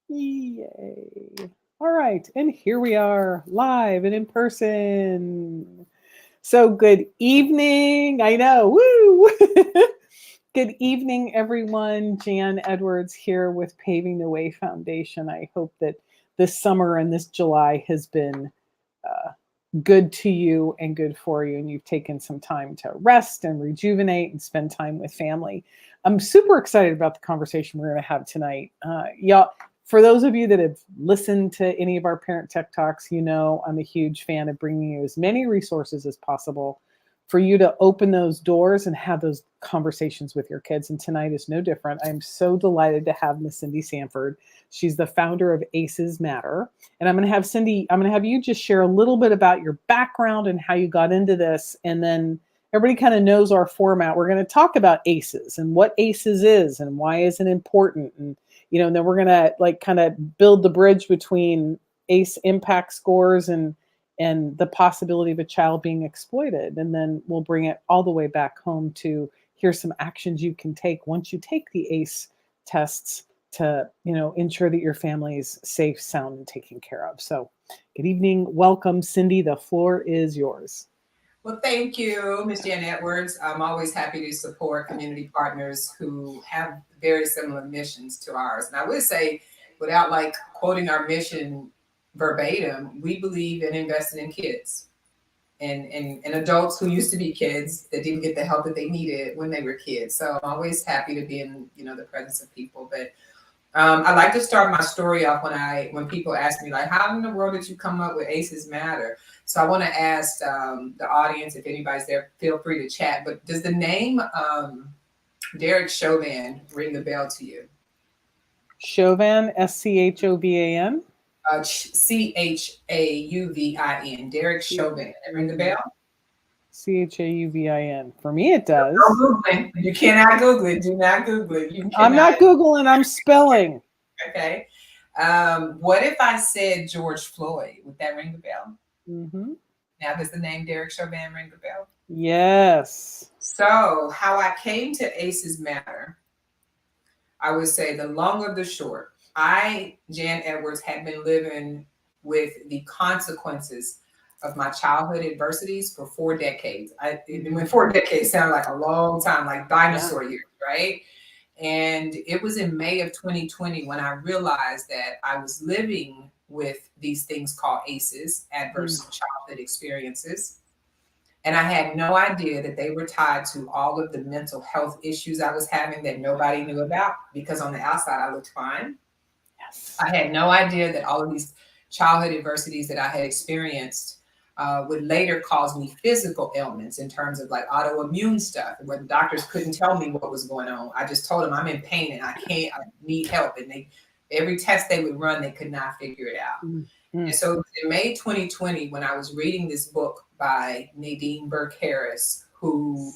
Yay. All right. And here we are live and in person. So good evening. I know. Woo. Good evening, everyone. Jan Edwards here with Paving the Way Foundation. I hope that this summer and this July has been uh, good to you and good for you, and you've taken some time to rest and rejuvenate and spend time with family. I'm super excited about the conversation we're going to have tonight. Y'all, for those of you that have listened to any of our Parent Tech Talks, you know I'm a huge fan of bringing you as many resources as possible for you to open those doors and have those conversations with your kids. And tonight is no different. I'm so delighted to have Miss Cindy Sanford. She's the founder of ACES Matter. And I'm going to have Cindy, I'm going to have you just share a little bit about your background and how you got into this. And then everybody kind of knows our format. We're going to talk about ACES and what ACES is and why is it important. And, and then we're going to kind of build the bridge between ACE impact scores and the possibility of a child being exploited. And then we'll bring it all the way back home to here's some actions you can take once you take the ACE tests to, ensure that your family is safe, sound, and taken care of. So good evening. Welcome, Cindy. The floor is yours. Well, thank you, Ms. Jan Edwards. I'm always happy to support community partners who have very similar missions to ours. And I would say, without quoting our mission verbatim, we believe in investing in kids and adults who used to be kids that didn't get the help that they needed when they were kids. So I'm always happy to be in, the presence of people. But I like to start my story off when people ask me, how in the world did you come up with ACES Matter? So I want to ask the audience, if anybody's there, feel free to chat. But does the name Derek Chauvin ring a bell to you? Chauvin, S-C-H-O-V-A-N? C-H-A-U-V-I-N. Derek Chauvin. Ring the bell? C-H-A-U-V-I-N. For me, it does. No Googling. You cannot Google it. Do not Google it. I'm not Googling. I'm spelling. Okay. What if I said George Floyd? Would that ring the bell? Mm-hmm. Now, does the name Derek Chauvin ring the bell? Yes. So how I came to ACES Matter, I would say the long of the short, I, Jan Edwards, had been living with the consequences of my childhood adversities for 4 decades. When 4 decades sound like a long time, like dinosaur years, right? And it was in May of 2020 when I realized that I was living with these things called ACEs, adverse childhood experiences. And I had no idea that they were tied to all of the mental health issues I was having that nobody knew about, because on the outside I looked fine. Yes. I had no idea that all of these childhood adversities that I had experienced would later cause me physical ailments in terms of autoimmune stuff, where the doctors couldn't tell me what was going on. I just told them I'm in pain and I need help. And every test they would run, they could not figure it out. Mm-hmm. And so in May 2020, when I was reading this book by Nadine Burke Harris, who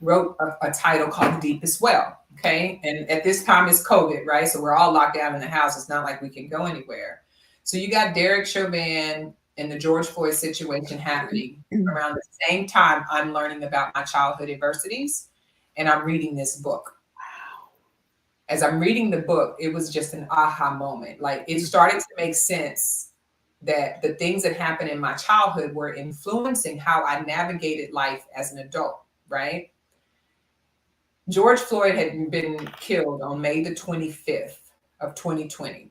wrote a title called The Deepest Well, okay? And at this time it's COVID, right? So we're all locked down in the house. It's not like we can go anywhere. So you got Derek Chauvin and the George Floyd situation happening around the same time I'm learning about my childhood adversities, and I'm reading this book. Wow. As I'm reading the book, it was just an aha moment. It started to make sense that the things that happened in my childhood were influencing how I navigated life as an adult, right? George Floyd had been killed on May the 25th of 2020.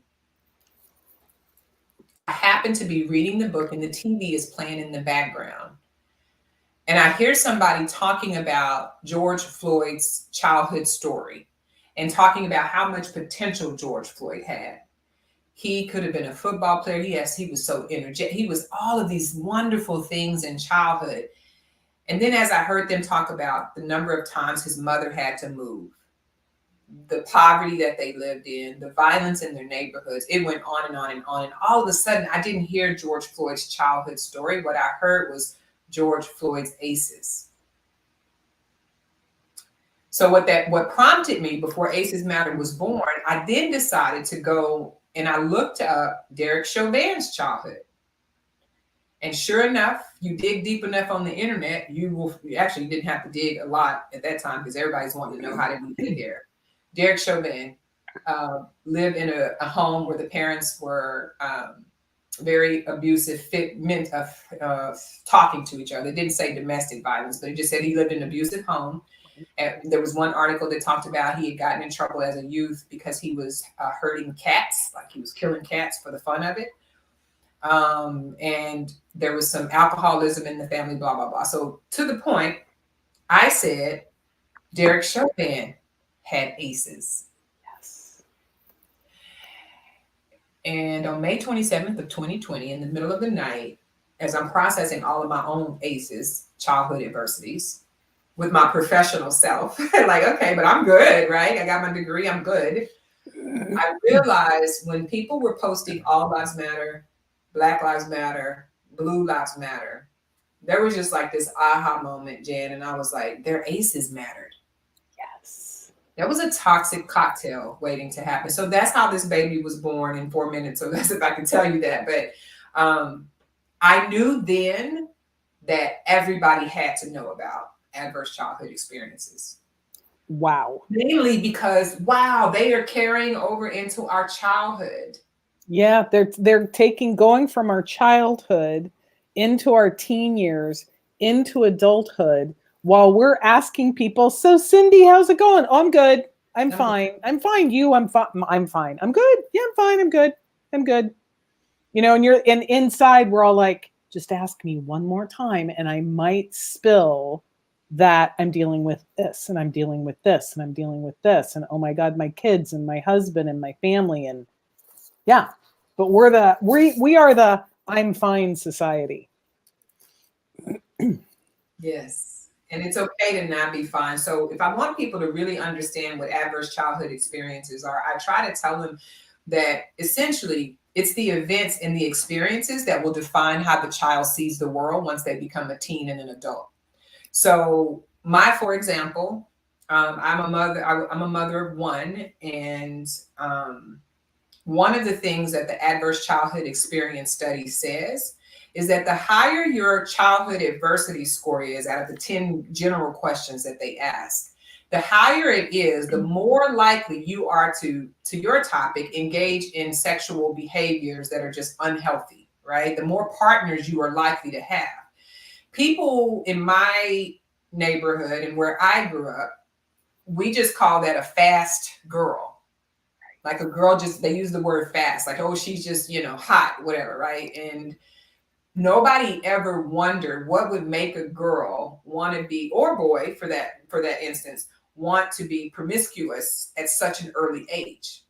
I happen to be reading the book and the TV is playing in the background. And I hear somebody talking about George Floyd's childhood story and talking about how much potential George Floyd had. He could have been a football player. Yes, he was so energetic. He was all of these wonderful things in childhood. And then as I heard them talk about the number of times his mother had to move, the poverty that they lived in, the violence in their neighborhoods, it went on and on and on. And all of a sudden, I didn't hear George Floyd's childhood story. What I heard was George Floyd's ACEs. So what prompted me before ACES Matter was born, I then decided to go and I looked up Derek Chauvin's childhood. And sure enough, you dig deep enough on the internet, you actually didn't have to dig a lot at that time because everybody's wanting to know how did we get there. Derek Chauvin lived in a home where the parents were very abusive, meant of talking to each other. They didn't say domestic violence, but it just said he lived in an abusive home. And there was one article that talked about he had gotten in trouble as a youth because he was hurting cats, like he was killing cats for the fun of it. And there was some alcoholism in the family, blah, blah, blah. So to the point, I said, Derek Chauvin had ACEs. Yes. And on May 27th of 2020, in the middle of the night, as I'm processing all of my own ACEs, childhood adversities, with my professional self, like, okay, but I'm good, right? I got my degree, I'm good. I realized when people were posting All Lives Matter, Black Lives Matter, Blue Lives Matter, there was just like this aha moment, Jan, and I was like, their ACEs mattered. Yes. That was a toxic cocktail waiting to happen. So that's how this baby was born in 4 minutes. So that's if I can tell you that. But I knew then that everybody had to know about adverse childhood experiences. Wow. Mainly because, wow, they are carrying over into our childhood. Yeah, they're going from our childhood into our teen years, into adulthood, while we're asking people, so Cindy, how's it going? Oh, I'm good. I'm fine. I'm fine. I'm fine. I'm fine. I'm good. Yeah, I'm fine. I'm good. I'm good. You know, and inside we're all like, just ask me one more time and I might spill that I'm dealing with this and I'm dealing with this and I'm dealing with this. And oh my God, my kids and my husband and my family. And yeah, but we are the I'm fine society. Yes. And it's okay to not be fine. So if I want people to really understand what adverse childhood experiences are, I try to tell them that essentially it's the events and the experiences that will define how the child sees the world once they become a teen and an adult. So for example, I'm a mother. I'm a mother of one, and one of the things that the adverse childhood experience study says is that the higher your childhood adversity score is out of the 10 general questions that they ask, the higher it is, the more likely you are to your topic, engage in sexual behaviors that are just unhealthy, right? The more partners you are likely to have. People in my neighborhood and where I grew up, we just call that a fast girl. Like a girl, they use the word fast, like, oh, she's just, hot, whatever, right? And nobody ever wondered what would make a girl want to be, or boy for that instance, want to be promiscuous at such an early age,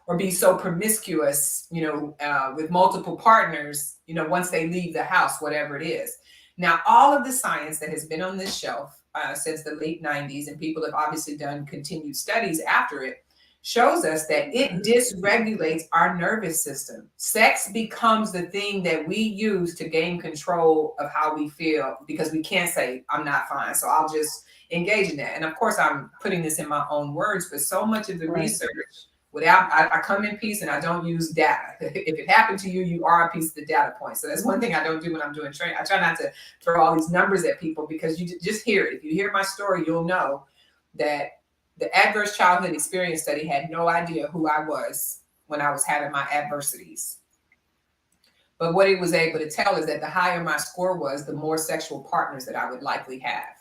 or be so promiscuous, with multiple partners, once they leave the house, whatever it is. Now, all of the science that has been on this shelf since the late 90s, and people have obviously done continued studies after it, shows us that it dysregulates our nervous system. Sex becomes the thing that we use to gain control of how we feel, because we can't say, I'm not fine, so I'll just engage in that. And of course, I'm putting this in my own words, but so much of the research, I come in peace and I don't use data. If it happened to you, you are a piece of the data point. So that's one thing I don't do when I'm doing training. I try not to throw all these numbers at people, because you just hear it. If you hear my story, you'll know that the adverse childhood experience study had no idea who I was when I was having my adversities. But what it was able to tell is that the higher my score was, the more sexual partners that I would likely have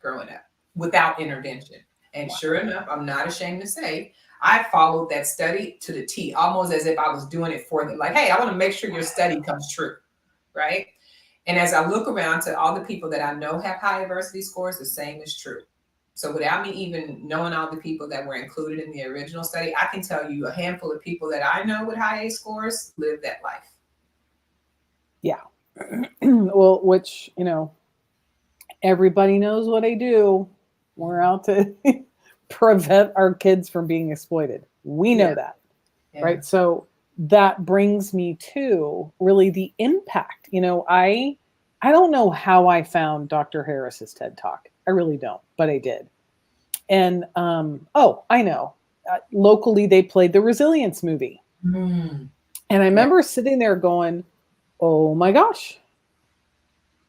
growing up without intervention. And sure enough, I'm not ashamed to say, I followed that study to the T, almost as if I was doing it for them. Like, hey, I want to make sure your study comes true, right? And as I look around to all the people that I know have high adversity scores, the same is true. So without me even knowing all the people that were included in the original study, I can tell you a handful of people that I know with high ACE scores live that life. Yeah. Well, which, everybody knows what I do. We're out to prevent our kids from being exploited. We know that, right? So that brings me to really the impact. I don't know how I found Dr. Harris's TED Talk. I really don't, but I did. And I know. Locally, they played the Resilience movie. And I remember sitting there going, oh my gosh.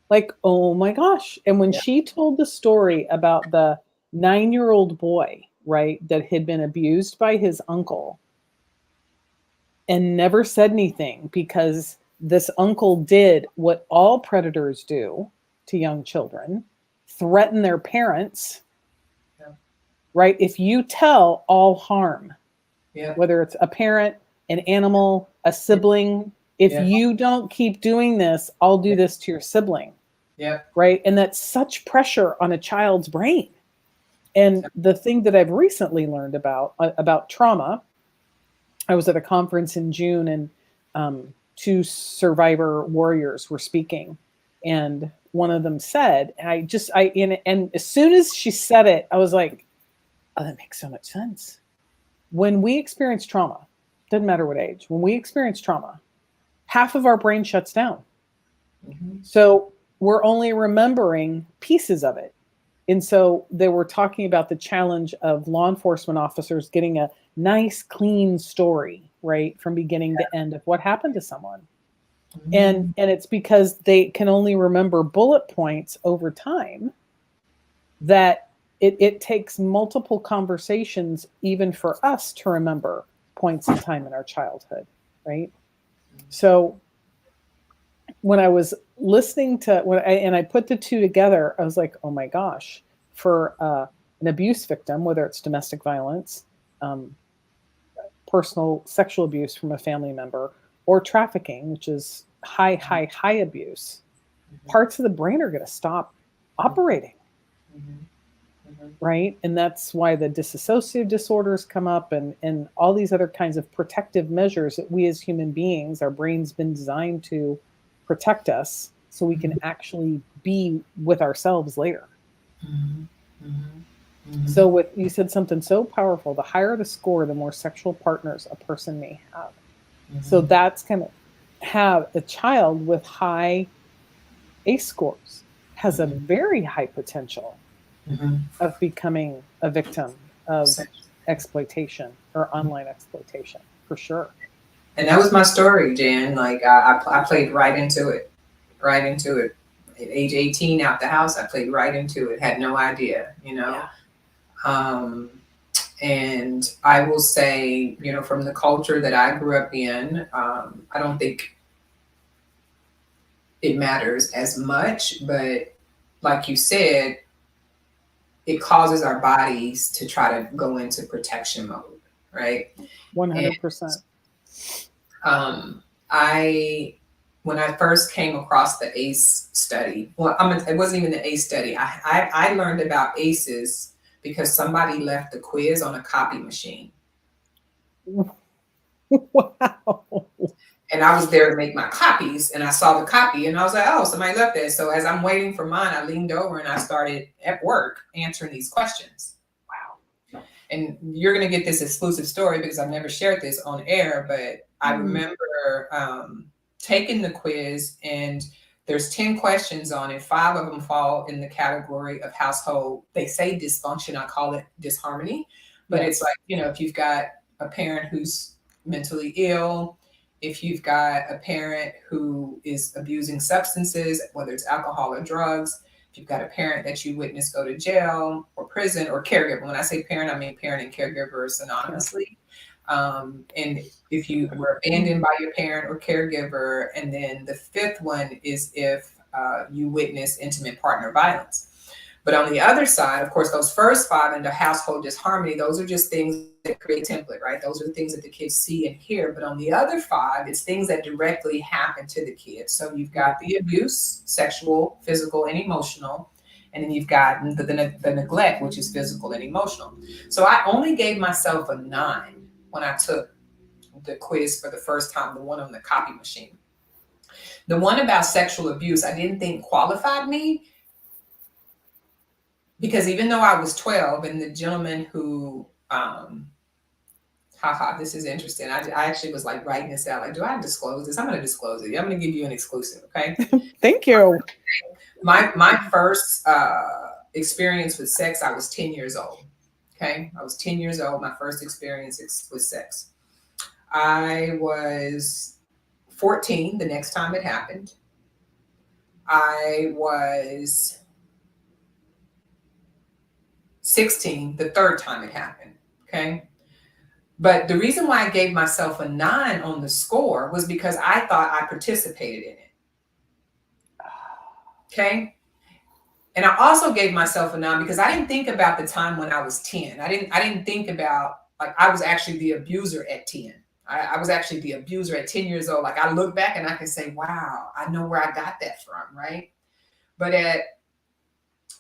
Like, oh my gosh. And when she told the story about the 9-year-old boy right, that had been abused by his uncle and never said anything because this uncle did what all predators do to young children, threaten their parents, Yeah. right? If you tell, all harm, Yeah. whether it's a parent, an animal, a sibling, if Yeah. you don't keep doing this, I'll do this to your sibling, Yeah. right? And that's such pressure on a child's brain. And the thing that I've recently learned about trauma, I was at a conference in June, and two survivor warriors were speaking, and one of them said, and as soon as she said it, I was like, oh, that makes so much sense. When we experience trauma, doesn't matter what age, when we experience trauma, half of our brain shuts down. Mm-hmm. So we're only remembering pieces of it. And so they were talking about the challenge of law enforcement officers getting a nice, clean story, right, from beginning to end of what happened to someone. Mm-hmm. And it's because they can only remember bullet points over time, that it takes multiple conversations even for us to remember points in time in our childhood, right? So when I was listening to and I put the two together, I was like, oh my gosh, for an abuse victim, whether it's domestic violence, um, personal sexual abuse from a family member, or trafficking, which is high abuse, parts of the brain are going to stop operating. Right. And that's why the dissociative disorders come up, and all these other kinds of protective measures that we as human beings, our brain's been designed to protect us so we can actually be with ourselves later. So with you said something so powerful, the higher the score, the more sexual partners a person may have. So that's going to have a child with high ACE scores has a very high potential of becoming a victim of exploitation or online exploitation, for sure. And that was my story, Jan. Like I played right into it. At age 18, out the house, I played right into it. Had no idea, Yeah. And I will say, from the culture that I grew up in, I don't think it matters as much, but like you said, it causes our bodies to try to go into protection mode, right? 100%. When I first came across the ACE study, well, it wasn't even the ACE study. I learned about ACEs because somebody left the quiz on a copy machine. Wow. And I was there to make my copies, and I saw the copy, and I was like, oh, somebody left this. So as I'm waiting for mine, I leaned over and I started at work answering these questions. Wow. And you're going to get this exclusive story because I've never shared this on air, but I remember taking the quiz, and there's 10 questions on it. 5 of them fall in the category of household. They say dysfunction. I call it disharmony. But it's like, if you've got a parent who's mentally ill, if you've got a parent who is abusing substances, whether it's alcohol or drugs, if you've got a parent that you witness go to jail or prison, or caregiver. When I say parent, I mean parent and caregiver synonymously. And if you were abandoned by your parent or caregiver. And then the 5th one is if you witness intimate partner violence. But on the other side, of course, those first 5 into household disharmony, those are just things that create a template, right? Those are the things that the kids see and hear. But on the other 5, it's things that directly happen to the kids. So you've got the abuse, sexual, physical, and emotional. And then you've got the neglect, which is physical and emotional. So I only gave myself a 9 when I took the quiz for the first time, the one on the copy machine. The one about sexual abuse, I didn't think qualified me, because even though I was 12, and the gentleman who, this is interesting. I actually was like writing this out. Like, do I disclose this? I'm going to disclose it. I'm going to give you an exclusive. Okay. Thank you. My first experience with sex, I was 10 years old. Okay. I was 10 years old. My first experience with sex. I was 14 the next time it happened. I was 16, the third time it happened. Okay. But the reason why I gave myself a 9 on the score was because I thought I participated in it. Okay. And I also gave myself a 9 because I didn't think about the time when I was 10. I didn't think about, like, I was actually the abuser at 10. I was actually the abuser at 10 years old. Like, I look back and I can say, wow, I know where I got that from, right? But at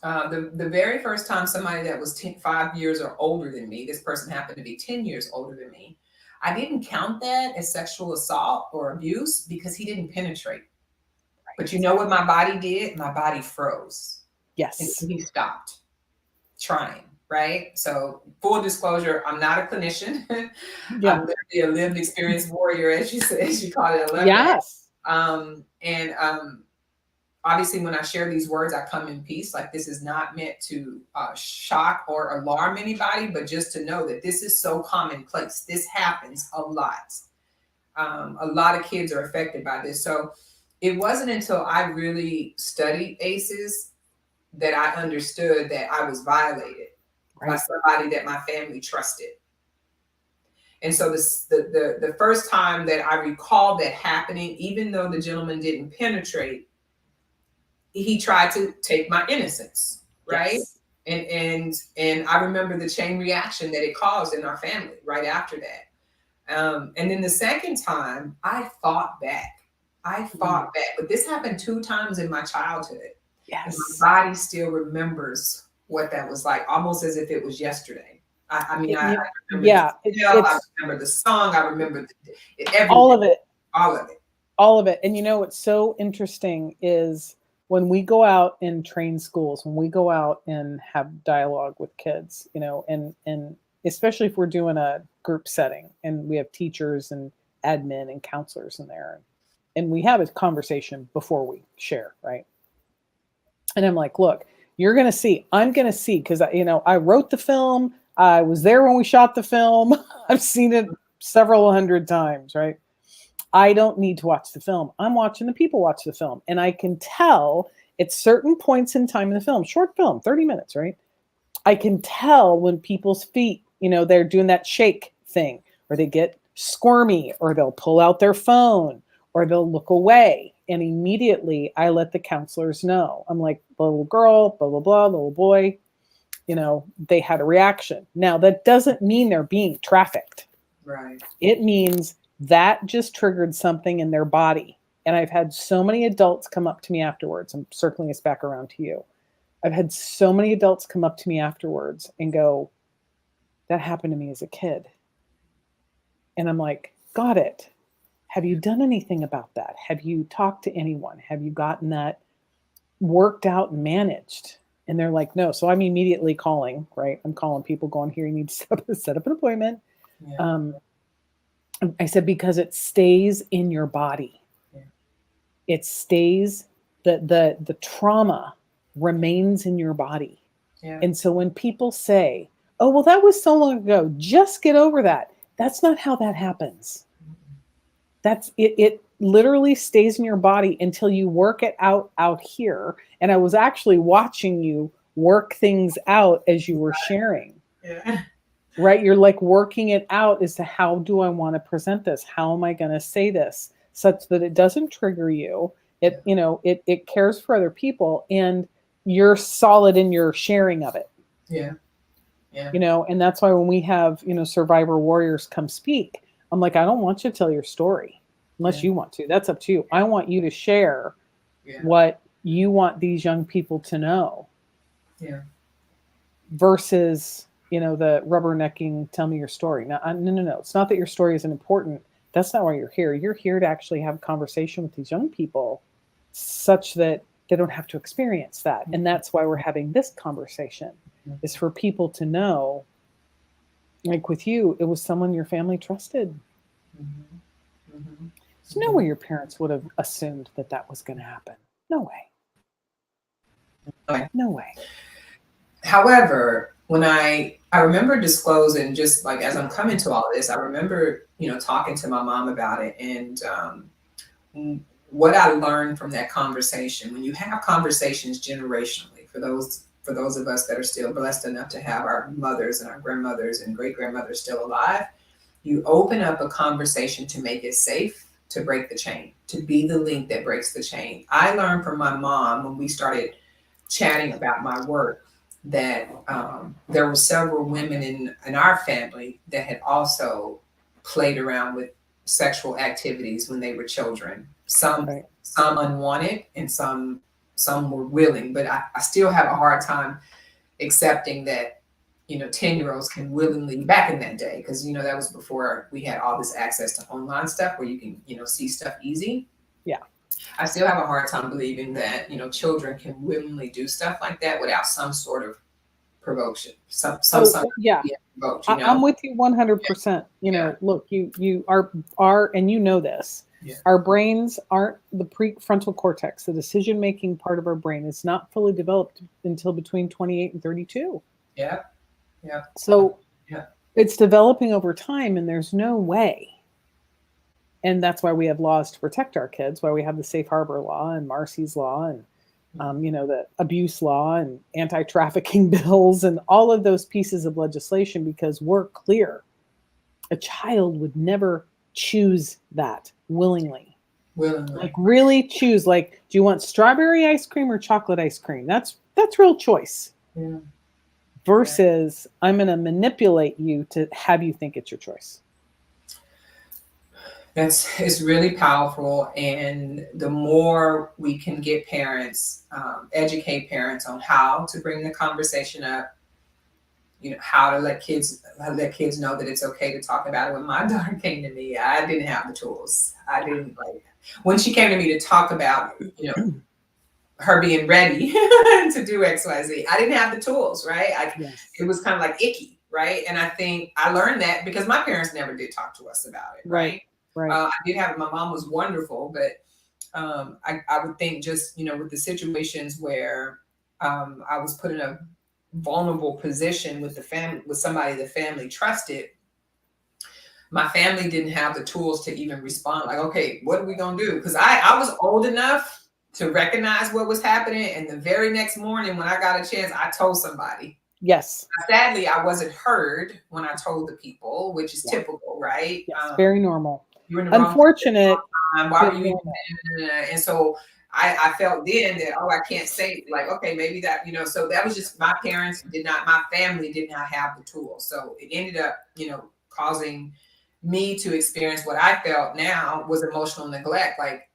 the very first time somebody that was 5 years or older than me, this person happened to be 10 years older than me, I didn't count that as sexual assault or abuse because he didn't penetrate. But you know what my body did? My body froze. Yes. And he stopped trying, right? So full disclosure, I'm not a clinician. Yeah. I'm literally a lived experience warrior, as you said, as you call it. I love Yes. that. Obviously, when I share these words, I come in peace. Like, this is not meant to shock or alarm anybody, but just to know that this is so commonplace. This happens a lot. A lot of kids are affected by this. So it wasn't until I really studied ACEs that I understood that I was violated by somebody that my family trusted. And so the first time that I recall that happening, even though the gentleman didn't penetrate, he tried to take my innocence, right? Yes. And I remember the chain reaction that it caused in our family right after that. And then the second time, I fought back. But this happened 2 times in my childhood. Yes. And my body still remembers what that was like, almost as if it was yesterday. I remember I remember the song, I remember all of it. All of it. And you know what's so interesting is when we go out and train schools, when we go out and have dialogue with kids, you know, and especially if we're doing a group setting and we have teachers and admin and counselors in there, and we have a conversation before we share, right? And I'm like, look, I'm going to see, because, you know, I wrote the film. I was there when we shot the film. I've seen it several hundred times, right? I don't need to watch the film. I'm watching the people watch the film. And I can tell at certain points in time in the film, short film, 30 minutes, right? I can tell when people's feet, you know, they're doing that shake thing, or they get squirmy, or they'll pull out their phone, or they'll look away. And immediately I let the counselors know. I'm like, the little girl, blah, blah, blah, the little boy, you know, they had a reaction. Now, that doesn't mean they're being trafficked. Right. It means that just triggered something in their body. And I've had so many adults come up to me afterwards. I'm circling this back around to you. I've had so many adults come up to me afterwards and go, that happened to me as a kid. And I'm like, got it. Have you done anything about that? Have you talked to anyone? Have you gotten that worked out and managed? And they're like, no. So I'm immediately calling, right? I'm calling people going, here, you need to set up an appointment. Yeah. I said, because it stays in your body. Yeah. It stays, the trauma remains in your body. Yeah. And so when people say, oh, well, that was so long ago, just get over that. That's not how that happens. That's it. It literally stays in your body until you work it out here. And I was actually watching you work things out as you were sharing. Yeah. Right? You're like working it out as to how do I want to present this? How am I going to say this such that it doesn't trigger you? It, you know, it cares for other people, and you're solid in your sharing of it. Yeah. Yeah. You know, and that's why when we have, you know, survivor warriors come speak, I'm like, I don't want you to tell your story unless you want to. That's up to you. I want you to share what you want these young people to know. Yeah. Versus, you know, the rubbernecking, tell me your story. No. It's not that your story isn't important. That's not why you're here. You're here to actually have a conversation with these young people such that they don't have to experience that. Mm-hmm. And that's why we're having this conversation, is for people to know, like with you, it was someone your family trusted. Mm-hmm. Mm-hmm. There's no way your parents would have assumed that that was going to happen. No way. Okay. No way. However, when I remember disclosing, just like as I'm coming to all this, I remember, you know, talking to my mom about it, and what I learned from that conversation. When you have conversations generationally, for those for those of us that are still blessed enough to have our mothers and our grandmothers and great grandmothers still alive, you open up a conversation to make it safe, to break the chain, to be the link that breaks the chain. I learned from my mom when we started chatting about my work that there were several women in our family that had also played around with sexual activities when they were children. Right. Some unwanted and some were willing, but I still have a hard time accepting that, 10-year-olds can willingly, back in that day, because that was before we had all this access to online stuff where you can see stuff easy. Yeah. I still have a hard time believing that children can willingly do stuff like that without some sort of provocation, some yeah. provoked, I'm with you 100%. Look, you are, and this. Yeah. Our brains aren't the prefrontal cortex, the decision-making part of our brain is not fully developed until between 28 and 32. Yeah. Yeah. So yeah. It's developing over time, and there's no way. And that's why we have laws to protect our kids, why we have the safe harbor law and Marcy's law and, the abuse law and anti-trafficking bills and all of those pieces of legislation, because we're clear. A child would never choose that willingly. Like really choose, like, do you want strawberry ice cream or chocolate ice cream? That's real choice. Yeah. Versus I'm going to manipulate you to have you think it's your choice. It's really powerful. And the more we can get parents, educate parents on how to bring the conversation up, how to let kids know that it's okay to talk about it. When my daughter came to me, I didn't have the tools. I didn't when she came to me to talk about, her being ready to do XYZ. I didn't have the tools, right? Yes. It was kind of like icky, right? And I think I learned that because my parents never did talk to us about it, right? Right. I did have, my mom was wonderful, but I would think just, with the situations where I was put in a vulnerable position with with somebody the family trusted, my family didn't have the tools to even respond. Like, okay, what are we gonna do? Because I was old enough to recognize what was happening, and the very next morning when I got a chance, I told somebody. Yes. Sadly, I wasn't heard when I told the people, which is typical, right? Yes, very normal. You were in the unfortunate. Why were you? And so I felt then that, I can't say, like, okay, maybe that, so that was just, my family did not have the tools. So it ended up, causing me to experience what I felt now was emotional neglect. Like,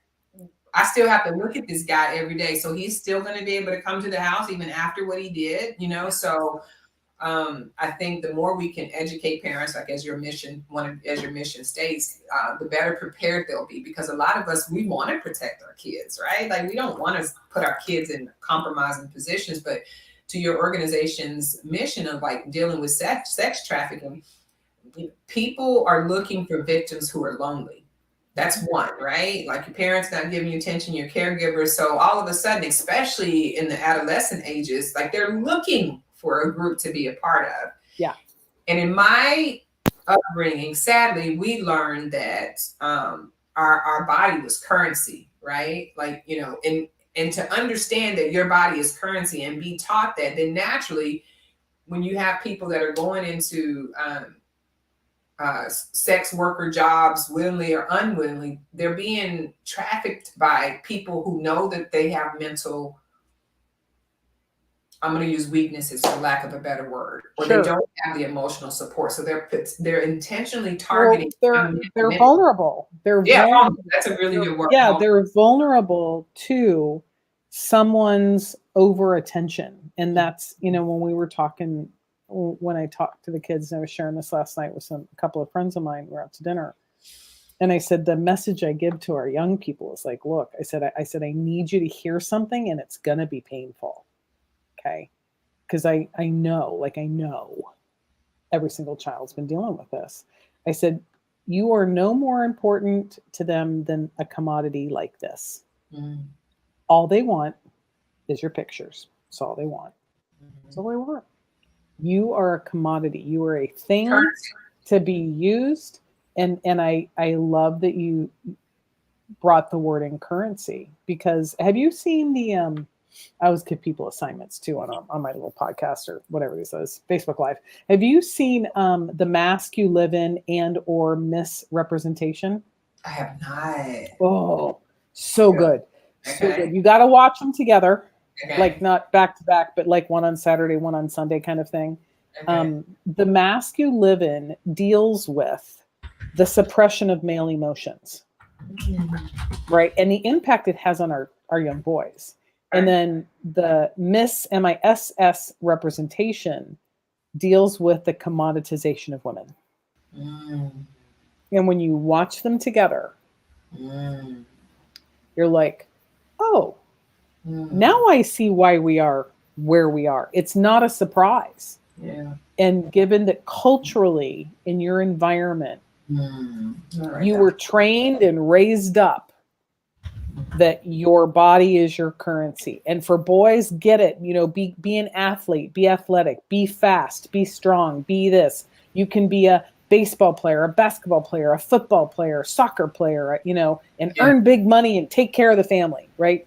I still have to look at this guy every day. So he's still going to be able to come to the house even after what he did, So I think the more we can educate parents, like as your mission states, the better prepared they'll be. Because a lot of us, we want to protect our kids, right? Like, we don't want to put our kids in compromising positions. But to your organization's mission of dealing with sex trafficking, people are looking for victims who are lonely. That's one, right? Like, your parents not giving you attention, your caregivers. So all of a sudden, especially in the adolescent ages, they're looking for a group to be a part of. Yeah. And in my upbringing, sadly, we learned that our body was currency, right? And to understand that your body is currency and be taught that, then naturally, when you have people that are going into sex worker jobs, willingly or unwillingly, they're being trafficked by people who know that they have mental, I'm going to use weaknesses for lack of a better word, or they don't have the emotional support. So they're intentionally targeting. They're vulnerable. Vulnerable. That's a really good word. Yeah, they're vulnerable to someone's over attention. And that's, when we were talking, when I talked to the kids, and I was sharing this last night with a couple of friends of mine, we're out to dinner. And I said, the message I give to our young people is like, look, I said, I need you to hear something, and it's going to be painful. Okay. Because I know every single child's been dealing with this. I said, you are no more important to them than a commodity like this. Mm. All they want is your pictures. That's all they want. That's all they want. You are a commodity. You are a thing to be used. And I love that you brought the word in currency, because have you seen I always give people assignments too on my little podcast or whatever this is, Facebook Live. Have you seen The Mask You Live In and or Misrepresentation? I have not. Oh, so good. So Okay. good. You got to watch them together, Okay. like not back to back, but like one on Saturday, one on Sunday kind of thing. Okay. The Mask You Live In deals with the suppression of male emotions, right? And the impact it has on our young boys. And then the MISS representation deals with the commoditization of women. And when you watch them together, you're like, oh, now I see why we are where we are. It's not a surprise. Yeah. And given that culturally in your environment, you were trained and raised up that your body is your currency. And for boys, get it, be an athlete, be athletic, be fast, be strong, be this. You can be a baseball player, a basketball player, a football player, soccer player, and earn big money and take care of the family, right?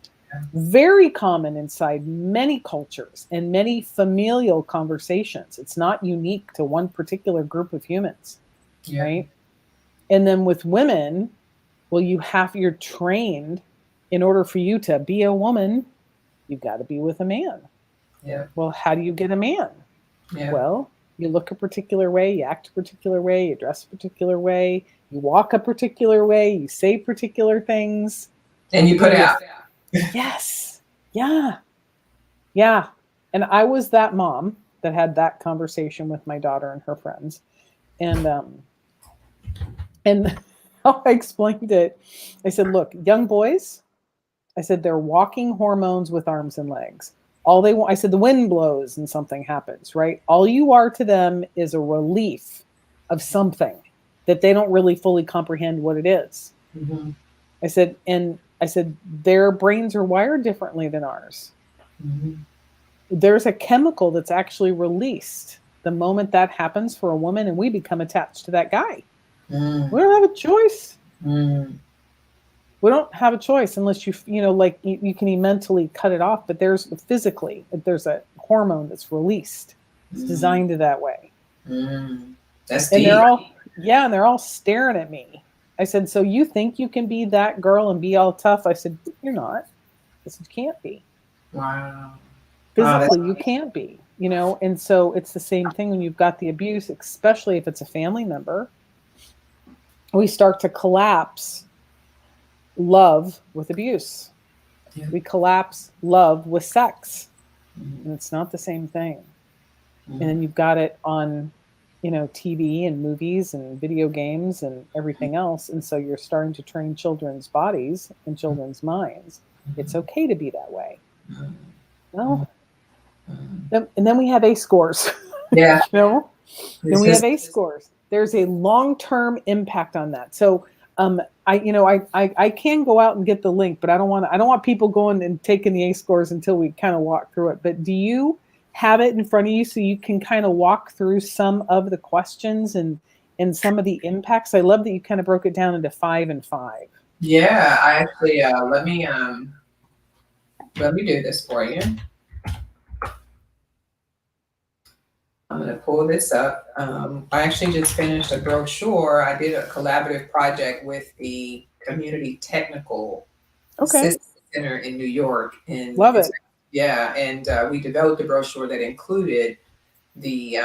Very common inside many cultures and many familial conversations. It's not unique to one particular group of humans, right? And then with women, well, you're trained in order for you to be a woman, you've got to be with a man. Yeah. Well, how do you get a man? Yeah. Well, you look a particular way, you act a particular way, you dress a particular way, you walk a particular way, you say particular things. And you put out. Yes. Yeah. Yeah. And I was that mom that had that conversation with my daughter and her friends. And how I explained it, I said, look, young boys, I said, they're walking hormones with arms and legs. All they want, I said, the wind blows and something happens, right? All you are to them is a relief of something that they don't really fully comprehend what it is. I said, their brains are wired differently than ours. There's a chemical that's actually released the moment that happens for a woman, and we become attached to that guy. We don't have a choice. We don't have a choice unless you can mentally cut it off, but there's a hormone that's released. It's designed that way. That's and deep. they're all staring at me. I said, so you think you can be that girl and be all tough? I said, you're not. I said, you can't be. Wow. Physically, you can't be, and so it's the same thing when you've got the abuse, especially if it's a family member. We start to collapse love with abuse. Yeah. We collapse love with sex. And it's not the same thing. And then you've got it on, TV and movies and video games and everything else. And so you're starting to train children's bodies and children's minds. It's okay to be that way. Well, and then we have ACE scores. Yeah. Then we have ACE scores. There's a long-term impact on that. So I can go out and get the link, but I don't want people going and taking the ACE scores until we kind of walk through it. But do you have it in front of you so you can kind of walk through some of the questions and some of the impacts? I love that you kind of broke it down into 5 and 5. Yeah, I actually let me do this for you. I'm going to pull this up. I actually just finished a brochure. I did a collaborative project with the Community Technical Assistance Center in New York. And love it. Yeah, and we developed a brochure that included the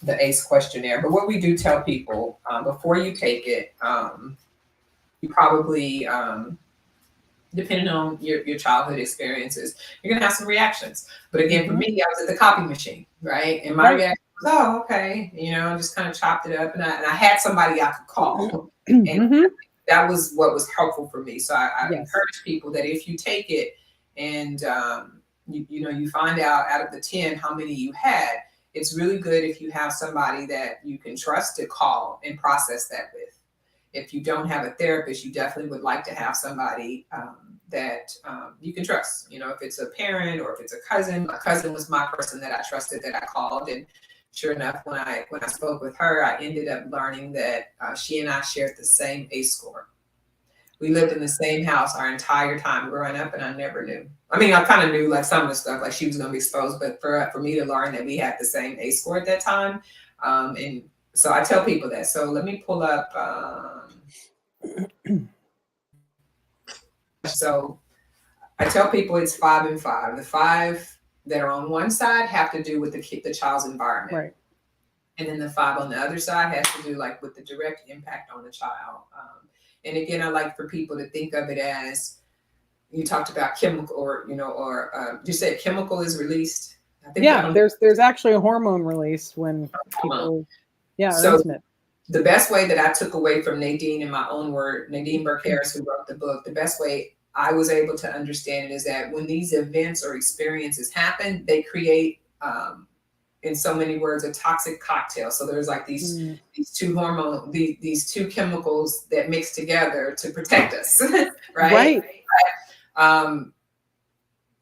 ACE questionnaire. But what we do tell people before you take it, you probably, depending on your childhood experiences, you're going to have some reactions. But again, for me, I was at the copy machine, right? And my reaction was, oh, okay. Just kind of chopped it up. And I had somebody I could call. And that was what was helpful for me. So I encourage people that if you take it and, you find out of the 10 how many you had, it's really good if you have somebody that you can trust to call and process that with. If you don't have a therapist, you definitely would like to have somebody that you can trust. If it's a parent or if it's a cousin was my person that I trusted that I called. And sure enough, when I spoke with her, I ended up learning that she and I shared the same ACE score. We lived in the same house our entire time growing up, and I never knew. I mean, I kind of knew like some of the stuff, like she was going to be exposed, but for me to learn that we had the same ACE score at that time, and so I tell people that. So let me pull up. So I tell people it's 5 and 5. The 5 that are on one side have to do with the child's environment. Right. And then the 5 on the other side has to do like with the direct impact on the child. And again, I like for people to think of it as, you talked about chemical, or you said chemical is released. I think there's actually a hormone release when people are intimate. The best way that I took away from Nadine, in my own word, Nadine Burke-Harris, who wrote the book, the best way I was able to understand it is that when these events or experiences happen, they create, in so many words, a toxic cocktail. So there's like these two hormones, these two chemicals that mix together to protect us, right?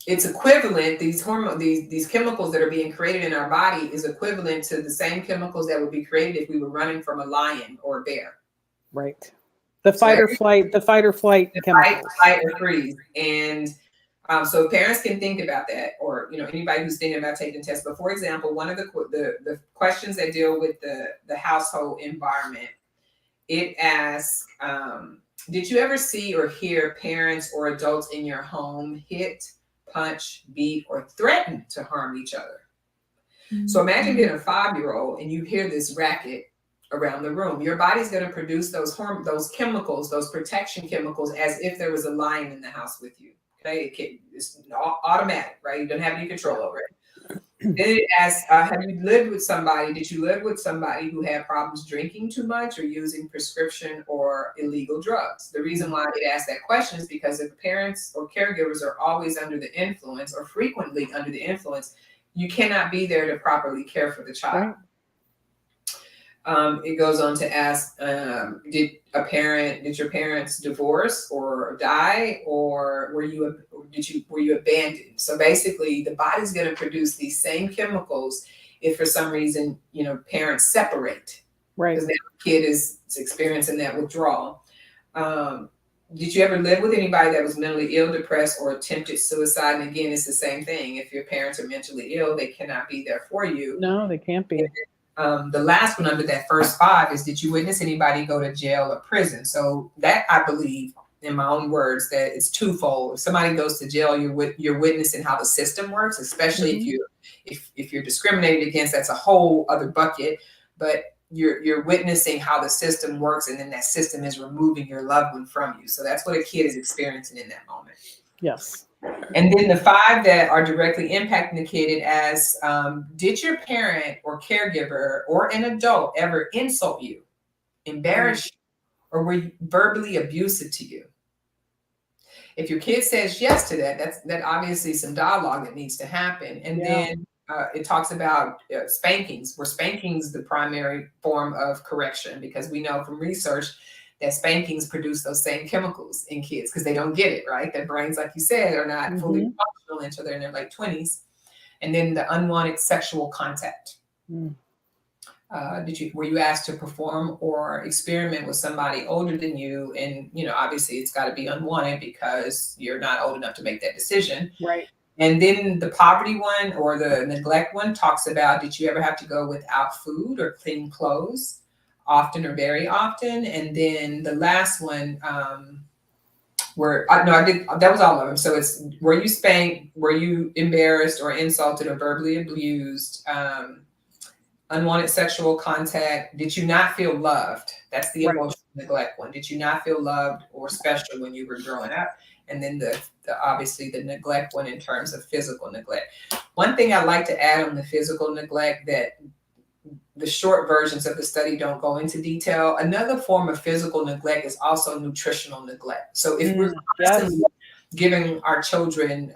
It's equivalent. These chemicals that are being created in our body is equivalent to the same chemicals that would be created if we were running from a lion or a bear. Right. The fight or flight chemicals. Fight or freeze. And so parents can think about that, or anybody who's thinking about taking tests. But for example, one of the questions that deal with the household environment, it asks, did you ever see or hear parents or adults in your home hit, punch, beat, or threaten to harm each other? So imagine being a 5-year-old and you hear this racket around the room. Your body's going to produce those chemicals, those protection chemicals, as if there was a lion in the house with you. Okay, it's automatic, right? You don't have any control over it. Then it asks, have you lived with somebody? Did you live with somebody who had problems drinking too much or using prescription or illegal drugs? The reason why it asks that question is because if parents or caregivers are always under the influence or frequently under the influence, you cannot be there to properly care for the child. Right. It goes on to ask, did your parents divorce or die, or were you abandoned? So basically, the body's going to produce these same chemicals if for some reason parents separate, right? Because the kid is experiencing that withdrawal. Did you ever live with anybody that was mentally ill, depressed, or attempted suicide? And again, it's the same thing. If your parents are mentally ill, they cannot be there for you. No, they can't be. The last one under that first 5 is, did you witness anybody go to jail or prison? So that, I believe, in my own words, that it's twofold. If somebody goes to jail, you're witnessing how the system works, especially if you're discriminated against. That's a whole other bucket. But you're witnessing how the system works, and then that system is removing your loved one from you. So that's what a kid is experiencing in that moment. Yes. And then the 5 that are directly impacting the kid, it asks, did your parent or caregiver or an adult ever insult you, embarrass you, or were you verbally abusive to you? If your kid says yes to that, that's obviously some dialogue that needs to happen. And then it talks about spankings, where spankings the primary form of correction, because we know from research that spankings produce those same chemicals in kids because they don't get it, right? Their brains, like you said, are not fully functional until they're in their late 20s. And then the unwanted sexual contact. Were you asked to perform or experiment with somebody older than you? And, obviously it's got to be unwanted because you're not old enough to make that decision. Right. And then the poverty one, or the neglect one, talks about, did you ever have to go without food or clean clothes? Often or very often. And then the last one, that was all of them. So it's, were you spanked, were you embarrassed or insulted or verbally abused, unwanted sexual contact, did you not feel loved? That's the emotional neglect one. Did you not feel loved or special when you were growing up? And then the obviously the neglect one in terms of physical neglect. One thing I like to add on the physical neglect that the short versions of the study don't go into detail. Another form of physical neglect is also nutritional neglect. So if we're constantly giving our children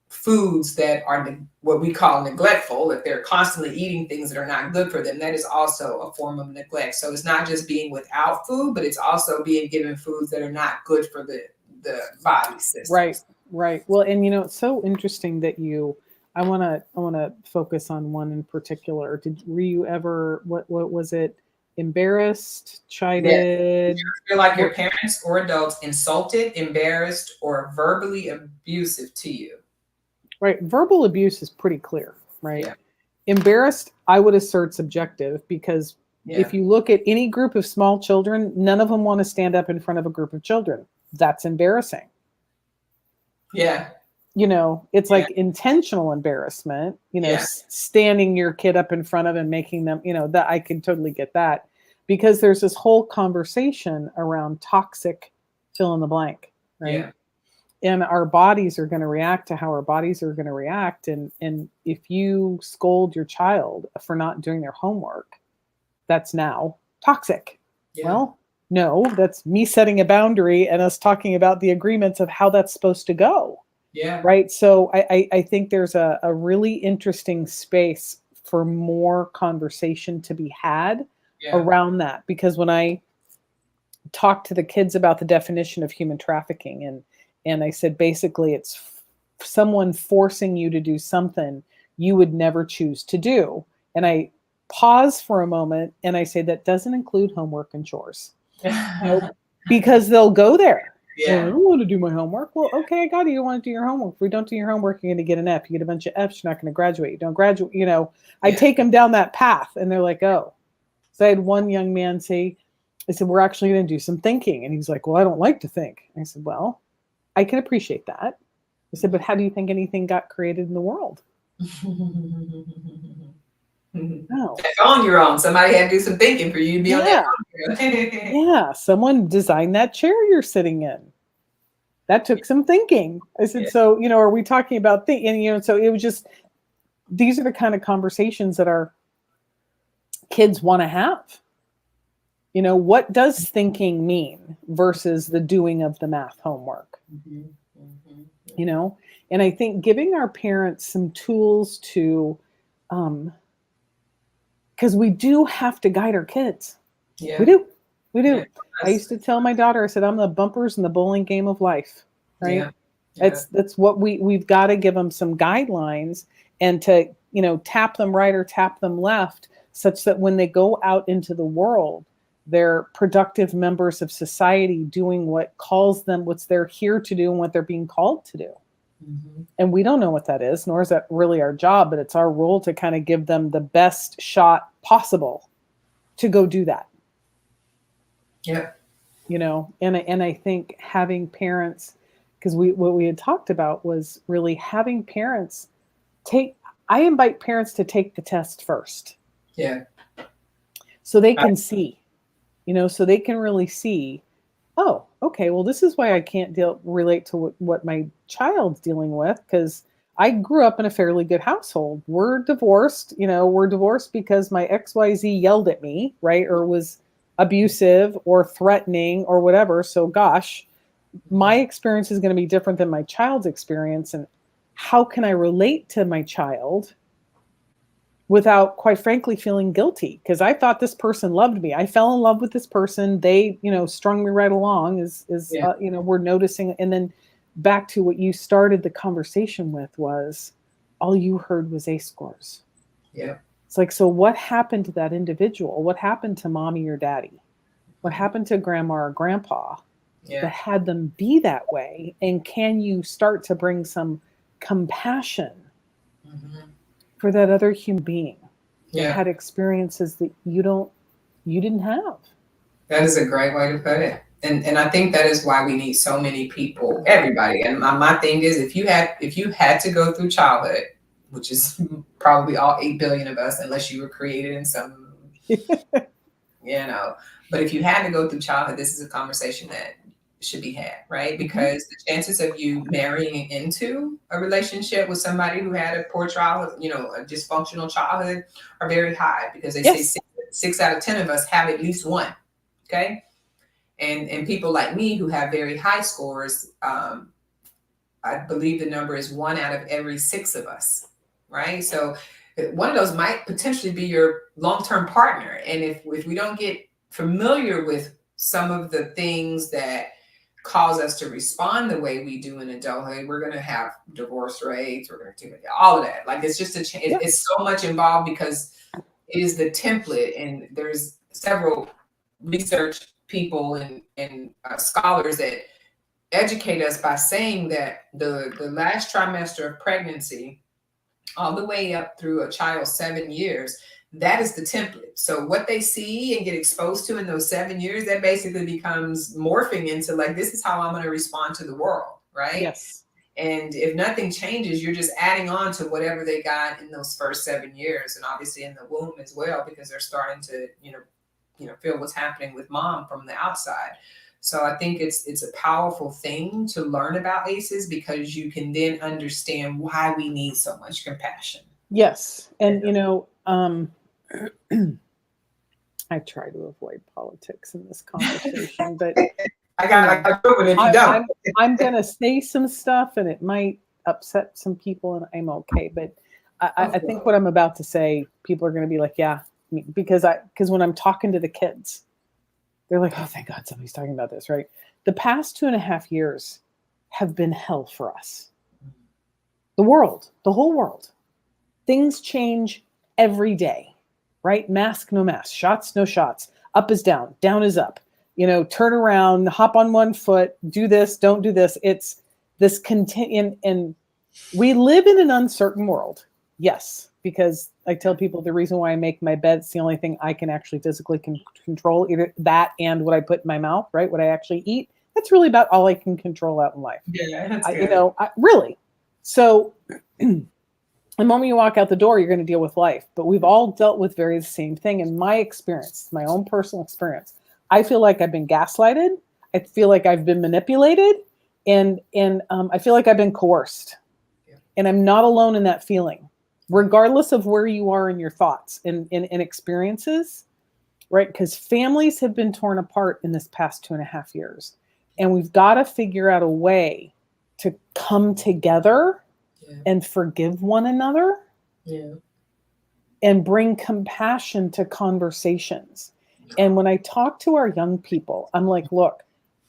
foods that are what we call neglectful, if they're constantly eating things that are not good for them, that is also a form of neglect. So it's not just being without food, but it's also being given foods that are not good for the body system. Right. Well, and it's so interesting that I want to focus on one in particular. Were you ever, what was it? embarrassed, Yes. chided. Feel like your parents or adults insulted, embarrassed, or verbally abusive to you. Right. Verbal abuse is pretty clear, right? Yeah. Embarrassed, I would assert subjective because Yeah. if you look at any group of small children, none of them want to stand up in front of a group of children. That's embarrassing. Yeah. It's Yeah. like intentional embarrassment, Yeah. standing your kid up in front of and making them, that I can totally get that because there's this whole conversation around toxic fill in the blank, right? Yeah. And our bodies are going to react to how our bodies are going to react. And if you scold your child for not doing their homework, that's now toxic. Yeah. Well, no, that's me setting a boundary and us talking about the agreements of how that's supposed to go. Yeah. Right. So I think there's a really interesting space for more conversation to be had around that. Because when I talked to the kids about the definition of human trafficking and I said, basically, it's someone forcing you to do something you would never choose to do. And I pause for a moment and I say, that doesn't include homework and chores. Nope. Because they'll go there. Yeah. I don't want to do my homework. Well, okay, I got it. You want to do your homework. If we don't do your homework, you're going to get an F. You get a bunch of Fs, you're not going to graduate. You don't graduate. I take them down that path and they're like, oh. So I had one young man say, I said, we're actually going to do some thinking. And he's like, well, I don't like to think. I said, well, I can appreciate that. I said, but how do you think anything got created in the world? No. That's on your own. Somebody had to do some thinking for you to be on that. Yeah. Someone designed that chair you're sitting in. That took some thinking. I said, so, are we talking about thinking? And, so it was just, these are the kind of conversations that our kids want to have. What does thinking mean versus the doing of the math homework? And I think giving our parents some tools to, because we do have to guide our kids. Yeah. We do. Yeah. I used to That's tell my daughter, I said, I'm the bumpers in the bowling game of life, right? Yeah. That's what we've got to give them some guidelines and to, tap them right or tap them left such that when they go out into the world, they're productive members of society doing what they're here to do and what they're being called to do. And we don't know what that is, nor is that really our job, but it's our role to kind of give them the best shot possible to go do that. Yeah. And I think having parents, because what we had talked about was really having parents I invite parents to take the test first. Yeah. So they can see, so they can really see, oh, okay, well, this is why I can't relate to what my child's dealing with, because I grew up in a fairly good household. We're divorced, because my XYZ yelled at me, right? Or was abusive or threatening or whatever. So gosh, my experience is going to be different than my child's experience. And how can I relate to my child without, quite frankly, feeling guilty? Because I thought this person loved me. I fell in love with this person. They, strung me right along we're noticing. And then back to what you started the conversation with was all you heard was ACE scores. Yeah. It's like, so what happened to that individual? What happened to mommy or daddy? What happened to grandma or grandpa that had them be that way? And can you start to bring some compassion for that other human being that had experiences that you didn't have? That is a great way to put it. And I think that is why we need so many people, everybody. And my thing is, if you had to go through childhood, which is probably all 8 billion of us, unless you were created in some, but if you had to go through childhood, this is a conversation that should be had, right? Because the chances of you marrying into a relationship with somebody who had a poor childhood, a dysfunctional childhood, are very high, because they say 6 out of 10 of us have at least one. Okay. And people like me who have very high scores, I believe the number is 1 out of every 6 of us, right? So one of those might potentially be your long-term partner. And if we don't get familiar with some of the things that cause us to respond the way we do in adulthood, we're going to have divorce rates. We're going to do all of that. Like, it's just it's so much involved, because it is the template, and there's several research people and scholars that educate us by saying that the last trimester of pregnancy, all the way up through a child's 7 years, that is the template. So what they see and get exposed to in those 7 years, that basically becomes morphing into like, this is how I'm going to respond to the world, right? Yes. And if nothing changes, you're just adding on to whatever they got in those first 7 years, and obviously in the womb as well, because they're starting to, feel what's happening with mom from the outside. So I think it's a powerful thing to learn about ACEs, because you can then understand why we need so much compassion. Yes. And, I try to avoid politics in this conversation, but I'm going to say some stuff and it might upset some people, and I'm okay. But I think what I'm about to say, people are going to be like, yeah, because when I'm talking to the kids, they're like, oh, thank God somebody's talking about this, right? The past 2.5 years have been hell for us. The world, the whole world. Things change every day, right? Mask, no mask, shots, no shots, up is down is up, turn around, hop on one foot, do this, don't do this. It's this and we live in an uncertain world. Yes, because I tell people the reason why I make my bed, it's the only thing I can actually physically control, either that and what I put in my mouth, right? What I actually eat. That's really about all I can control out in life. Yeah, that's good. Really. So the moment you walk out the door, you're going to deal with life. But we've all dealt with the same thing. In my experience, my own personal experience, I feel like I've been gaslighted. I feel like I've been manipulated, and I feel like I've been coerced. Yeah. And I'm not alone in that feeling, regardless of where you are in your thoughts and experiences, right? Because families have been torn apart in this past 2.5 years. And we've got to figure out a way to come together and forgive one another and bring compassion to conversations. And when I talk to our young people, I'm like, look,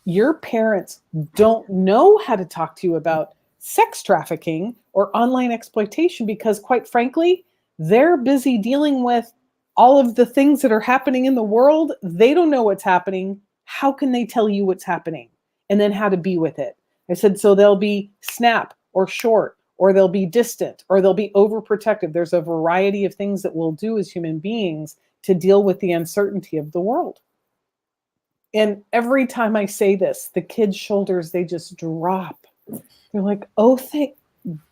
your parents don't know how to talk to you about sex trafficking or online exploitation, because quite frankly, they're busy dealing with all of the things that are happening in the world. They don't know what's happening. How can they tell you what's happening and then how to be with it? I said, so they'll be snap or short, or they'll be distant, or they'll be overprotective. There's a variety of things that we'll do as human beings to deal with the uncertainty of the world. And every time I say this, the kids' shoulders, they just drop. They're like, oh, thank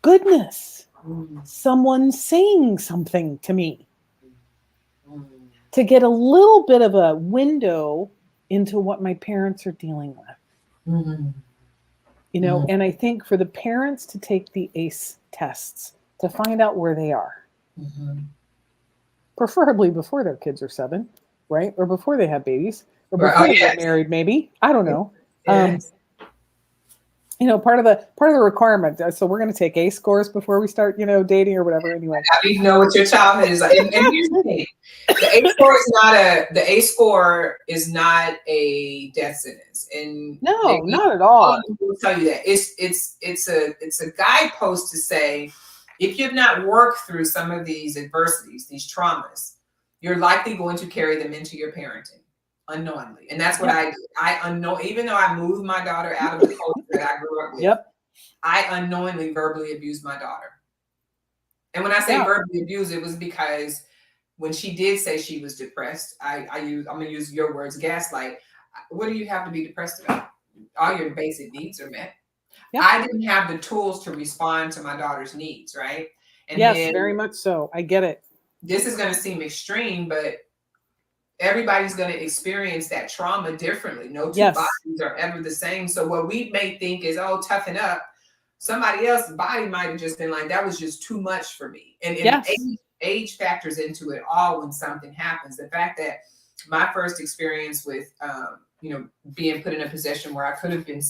goodness, someone's saying something to me, to get a little bit of a window into what my parents are dealing with. And I think for the parents to take the ACE tests to find out where they are, preferably before their kids are 7, right? Or before they have babies, or before they get married, maybe. I don't know. Part of the requirement. So we're going to take ACE scores before we start, dating or whatever. Anyway, I need to know what your childhood is like. And here's the thing: the ACE score is not a death sentence. And no, not at all. Will tell you that it's a guidepost to say, if you've not worked through some of these adversities, these traumas, you're likely going to carry them into your parenting unknowingly. And that's what I did. Even though I moved my daughter out of the culture that I grew up with, I unknowingly verbally abused my daughter. And when I say verbally abused, it was because when she did say she was depressed, I'm going to use your words, gaslight. What do you have to be depressed about? All your basic needs are met. I didn't have the tools to respond to my daughter's needs, right? And yes, very much so. I get it. This is going to seem extreme, but everybody's going to experience that trauma differently. No two bodies are ever the same. So what we may think is, oh, toughen up. Somebody else's body might have just been like, that was just too much for me. And age factors into it all when something happens. The fact that my first experience with, being put in a position where I could have been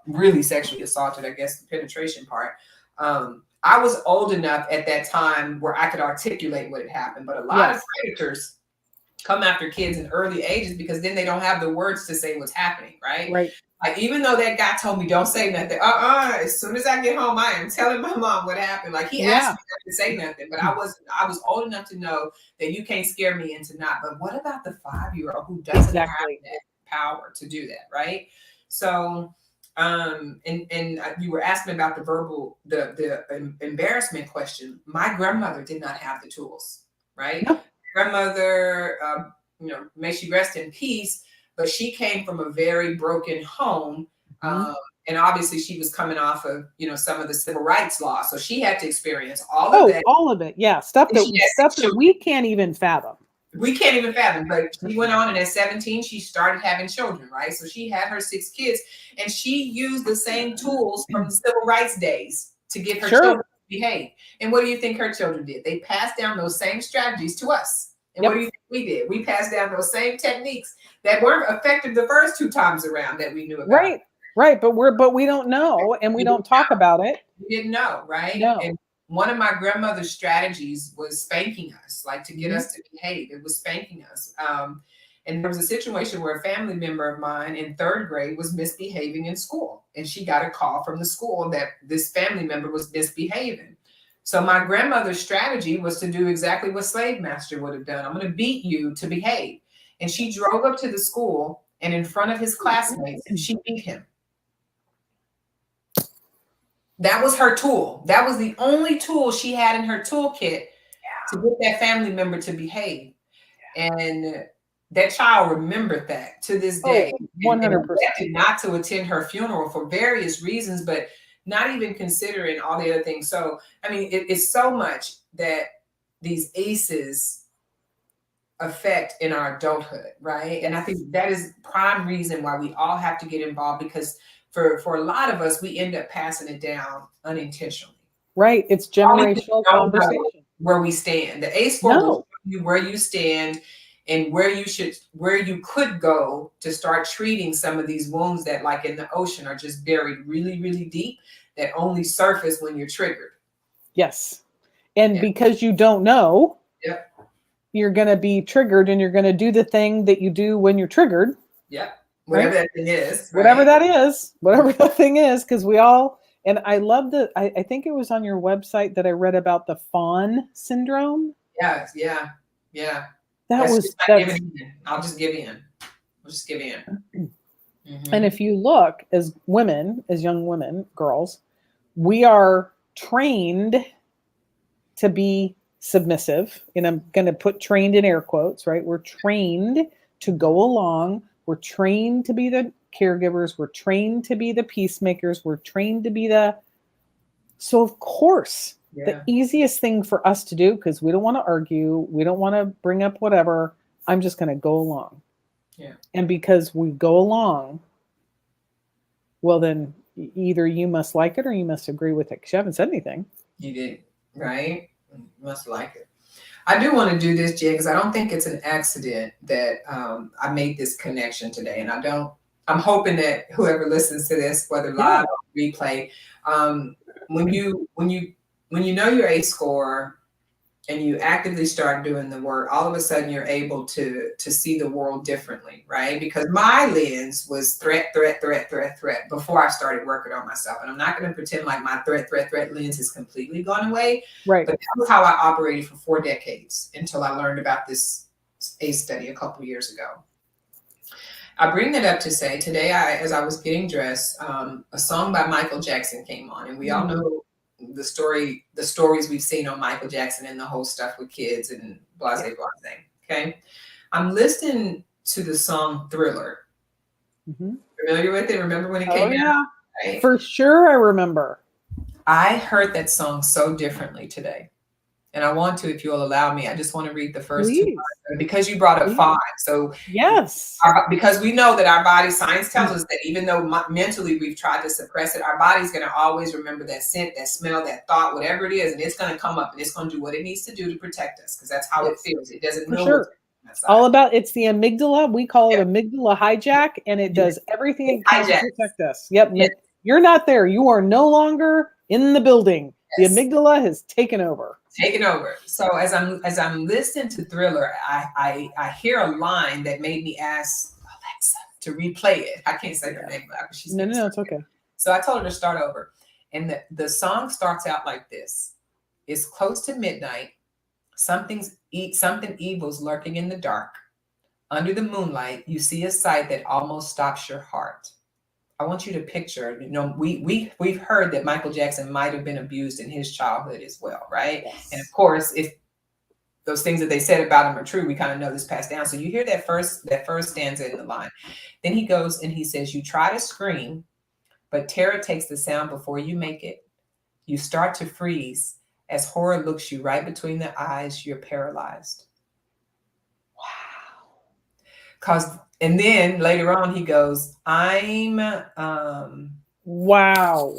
really sexually assaulted, I guess the penetration part. I was old enough at that time where I could articulate what had happened, but a lot of predators come after kids in early ages because then they don't have the words to say what's happening, right? Right. Like, even though that guy told me don't say nothing, as soon as I get home, I am telling my mom what happened. Like, he asked me not to say nothing, but I was old enough to know that you can't scare me into not. But what about the 5-year-old who doesn't have that power to do that, right? So, and you were asking about the verbal, the embarrassment question. My grandmother did not have the tools, right? No. Grandmother, may she rest in peace, but she came from a very broken home. And obviously she was coming off of, some of the civil rights laws. So she had to experience all of that. All of it. Yeah. Stuff that we can't even fathom. We can't even fathom, but she went on, and at 17, she started having children, right? So she had her 6 kids, and she used the same tools from the civil rights days to get her children to behave. And what do you think her children did? They passed down those same strategies to us. And what do you think we did? We passed down those same techniques that weren't effective the first 2 times around that we knew about. Right. But we don't know, and we don't talk about it. We didn't know, right? No. And one of my grandmother's strategies was spanking us, like to get us to behave. It was spanking us. And there was a situation where a family member of mine in 3rd grade was misbehaving in school. And she got a call from the school that this family member was misbehaving. So my grandmother's strategy was to do exactly what Slave Master would have done. I'm going to beat you to behave. And she drove up to the school, and in front of his classmates, she beat him. That was her tool. That was the only tool she had in her toolkit to get that family member to behave. And that child remembered that to this day. 100%. And not to attend her funeral for various reasons, but not even considering all the other things. So, I mean, it's so much that these ACEs affect in our adulthood, right? And I think that is prime reason why we all have to get involved, because for a lot of us, we end up passing it down unintentionally. Right. It's generational conversation. Where we stand. The ACE score will show you where you stand and where you could go to start treating some of these wounds that, like in the ocean, are just buried really, really deep, that only surface when you're triggered. Yes. And because you don't know, you're going to be triggered, and you're going to do the thing that you do when you're triggered. Whatever that thing is. Right? Whatever that thing is, because we all, and I love I think it was on your website that I read about the fawn syndrome. Yeah. I'll just give in. Mm-hmm. And if you look as women, as young women, girls, we are trained to be submissive. And I'm going to put trained in air quotes, right? We're trained to go along. We're trained to be the caregivers. We're trained to be the peacemakers. We're trained to be so of course, the easiest thing for us to do, because we don't want to argue, we don't want to bring up whatever, I'm just going to go along. Yeah. And because we go along, well, then either you must like it or you must agree with it, because you haven't said anything. You did, right? You must like it. I do want to do this, Jay, because I don't think it's an accident that I made this connection today. And I'm hoping that whoever listens to this, whether live or replay, when you know your ACE score and you actively start doing the work, all of a sudden you're able to see the world differently, right? Because my lens was threat before I started working on myself. And I'm not going to pretend like my threat lens has completely gone away. Right. But that was how I operated for 4 decades until I learned about this ACE study a couple of years ago. I bring that up to say today, as I was getting dressed, a song by Michael Jackson came on, and we all know the stories we've seen on Michael Jackson and the whole stuff with kids and blase. Okay. I'm listening to the song Thriller. Mm-hmm. Familiar with it? Remember when it came out? Right? For sure. I remember. I heard that song so differently today. And I want to, if you'll allow me, I just want to read the first 2 lines because you brought up 5. So yes, because we know that our body, science tells us that even though mentally we've tried to suppress it, our body's going to always remember that scent, that smell, that thought, whatever it is, and it's going to come up and it's going to do what it needs to do to protect us, because that's how it feels. It doesn't know. Sure. All about, it's the amygdala. We call it amygdala hijack, and it does everything it can to protect us. Yep. You're not there. You are no longer in the building. The amygdala has taken over. Taken over. So as I'm listening to Thriller, I hear a line that made me ask Alexa to replay it. I can't say her name, but she's No, it's okay. So I told her to start over. And the song starts out like this. It's close to midnight. Something evil's lurking in the dark. Under the moonlight, you see a sight that almost stops your heart. I want you to picture, we've heard that Michael Jackson might have been abused in his childhood as well, right? Yes. And of course, if those things that they said about him are true, we kind of know this passed down. So you hear that first stanza in the line. Then he goes and he says, you try to scream, but terror takes the sound before you make it. You start to freeze as horror looks you right between the eyes. You're paralyzed. Wow. And then later on he goes, wow.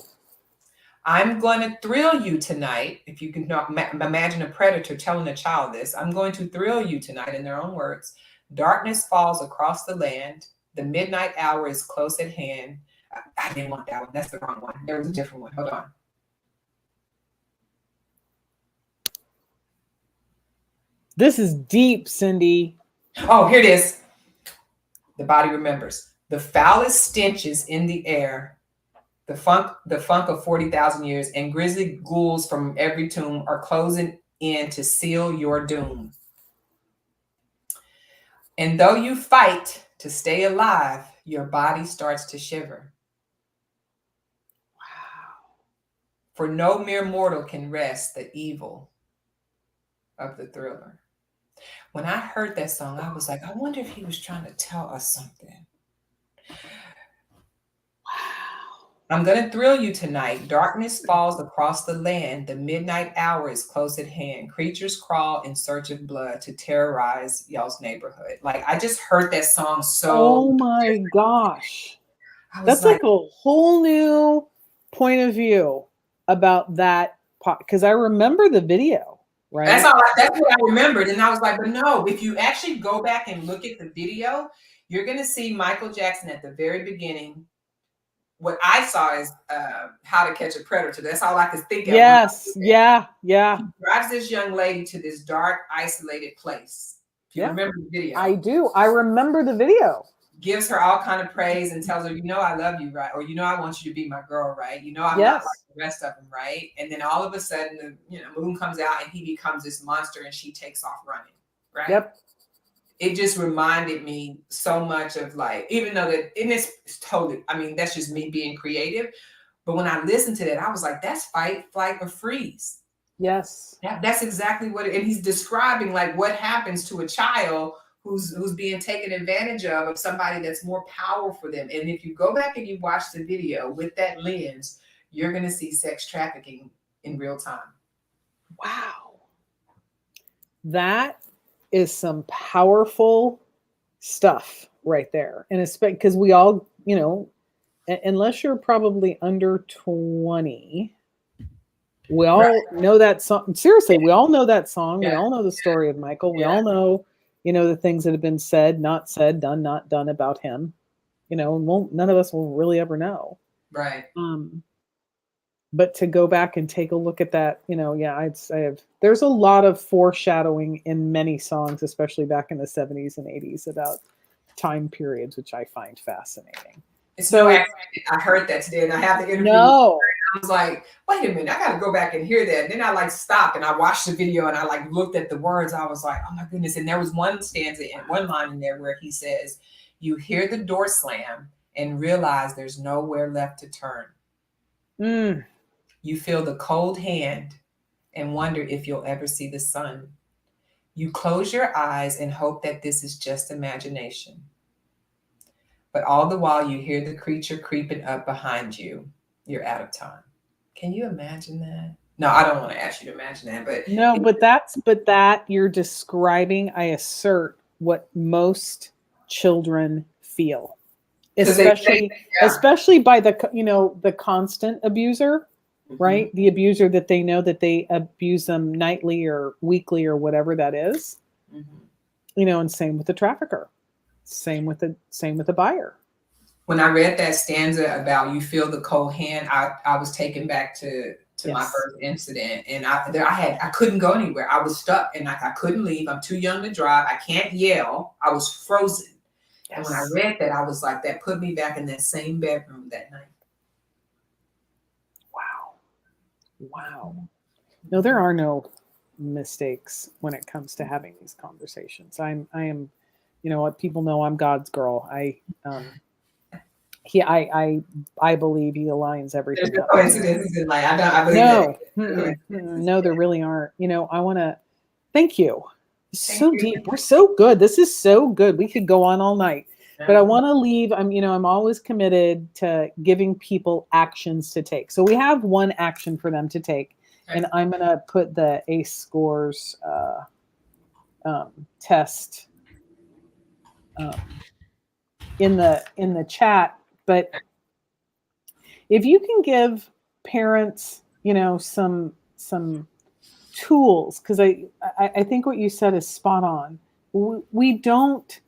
I'm going to thrill you tonight. If you can imagine a predator telling a child this, I'm going to thrill you tonight, in their own words. Darkness falls across the land. The midnight hour is close at hand. I didn't want that one. That's the wrong one. There was a different one. Hold on. This is deep, Cindy. Oh, here it is. The body remembers. The foulest stenches in the air. The funk of 40,000 years, and grisly ghouls from every tomb are closing in to seal your doom. And though you fight to stay alive, your body starts to shiver. Wow. For no mere mortal can rest the evil of the thriller. When I heard that song, I was like, I wonder if he was trying to tell us something. I'm going to thrill you tonight. Darkness falls across the land. The midnight hour is close at hand. Creatures crawl in search of blood to terrorize y'all's neighborhood. Like, I just heard that song so. Oh my gosh. That's like a whole new point of view about that. Because I remember the video, right? That's what I remembered. And I was like, but no, if you actually go back and look at the video, you're going to see Michael Jackson at the very beginning. What I saw is How to Catch a Predator. That's all I could think of. Yes. Yeah. He drives this young lady to this dark, isolated place. If you remember the video. I do. I remember the video. Gives her all kind of praise and tells her, I love you, right? Or, I want you to be my girl, right? I'm not like the rest of them, right? And then all of a sudden, the moon comes out and he becomes this monster and she takes off running, right? Yep. It just reminded me so much of even though it's totally, that's just me being creative. But when I listened to that, I was like, that's fight, flight, or freeze. Yes. That's exactly what and he's describing what happens to a child who's being taken advantage of somebody that's more powerful for them. And if you go back and you watch the video with that lens, you're going to see sex trafficking in real time. Wow. That is some powerful stuff right there. And it's because we all, unless you're probably under 20, we all know that song. Seriously, we all know that song. We all know the story of Michael. We all know, the things that have been said, not said, done, not done about him, and none of us will really ever know. Right. But to go back and take a look at that, I'd say there's a lot of foreshadowing in many songs, especially back in the 70s and 80s, about time periods, which I find fascinating. So I heard that today, and I have the interview. No. I was like, wait a minute, I got to go back and hear that. And then I stopped and I watched the video and I looked at the words. I was like, oh my goodness. And there was one stanza and one line in there where he says, you hear the door slam and realize there's nowhere left to turn. You feel the cold hand and wonder if you'll ever see the sun. You close your eyes and hope that this is just imagination. But all the while you hear the creature creeping up behind you. You're out of time. Can you imagine that? No, I don't want to ask you to imagine that, but no, but that you're describing, I assert, what most children feel. Especially by the constant abuser. Right? The abuser that they know that they abuse them nightly or weekly or whatever that is. And same with the trafficker. Same with the buyer. When I read that stanza about you feel the cold hand, I was taken back to to my first incident, and I couldn't go anywhere. I was stuck, and I couldn't leave. I'm too young to drive. I can't yell. I was frozen. And when I read that, I was like, that put me back in that same bedroom that night. Wow. No, there are no mistakes when it comes to having these conversations. I am, you know what, people know I'm God's girl. I believe he aligns everything. There's no coincidences in life. I believe no, there really aren't. You know, I want to thank you. So deep. We're so good. This is so good. We could go on all night. But I want to leave. I'm always committed to giving people actions to take. So we have one action for them to take, and I'm going to put the ACE scores test in the chat. But if you can give parents, some tools, because I think what you said is spot on. We don't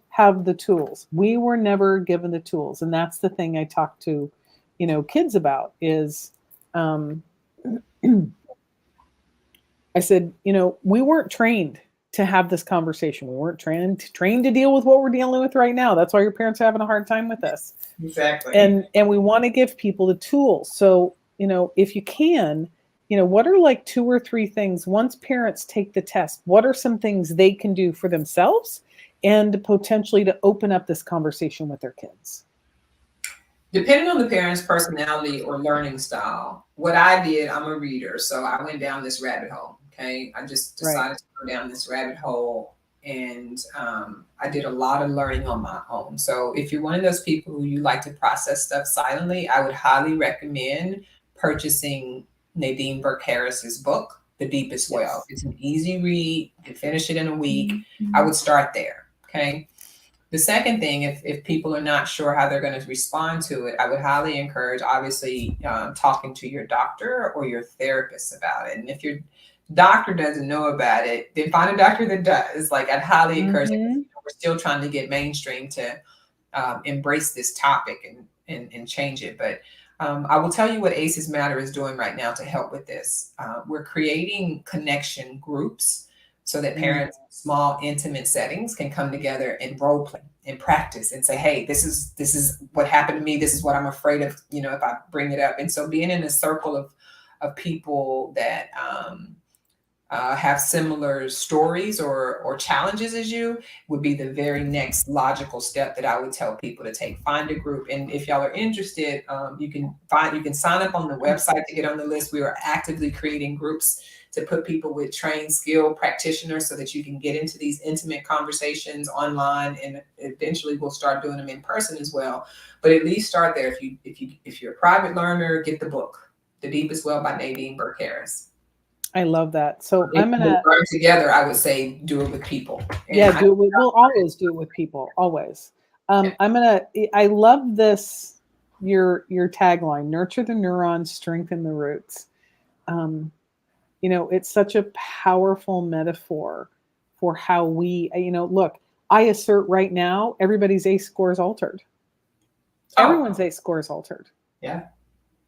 have the tools. We were never given the tools. And that's the thing I talk to, kids about is, I said, we weren't trained to have this conversation. We weren't trained to deal with what we're dealing with right now. That's why your parents are having a hard time with us. Exactly. And we want to give people the tools. So, if you can, what are like 2 or 3 things once parents take the test, what are some things they can do for themselves and potentially to open up this conversation with their kids? Depending on the parent's personality or learning style, what I did, I'm a reader. So I went down this rabbit hole. Okay. I just decided to go down this rabbit hole, and I did a lot of learning on my own. So if you're one of those people who you like to process stuff silently, I would highly recommend purchasing Nadine Burke Harris's book, The Deepest Well. It's an easy read. You can finish it in a week. Mm-hmm. I would start there. Okay. The second thing, if people are not sure how they're going to respond to it, I would highly encourage, obviously, talking to your doctor or your therapist about it. And if your doctor doesn't know about it, then find a doctor that does. Like, I'd highly encourage it. We're still trying to get mainstream to embrace this topic and change it. But I will tell you what ACES Matter is doing right now to help with this. We're creating connection groups so that parents in small, intimate settings can come together and role play and practice and say, hey, this is what happened to me. This is what I'm afraid of, if I bring it up. And so being in a circle of people that have similar stories or challenges as you would be the very next logical step that I would tell people to take. Find a group. And if y'all are interested, you can sign up on the website to get on the list. We are actively creating groups to put people with trained, skilled practitioners so that you can get into these intimate conversations online, and eventually we'll start doing them in person as well. But at least start there. If you're a private learner, get the book, The Deepest Well by Nadine Burke Harris. I love that. So if I'm gonna learn together. I would say do it with people. And we'll always do it with people. Always. I love this. Your tagline: nurture the neurons, strengthen the roots. It's such a powerful metaphor for how we, look, I assert right now, everybody's ACE score is altered. Everyone's ACE score is altered. Yeah.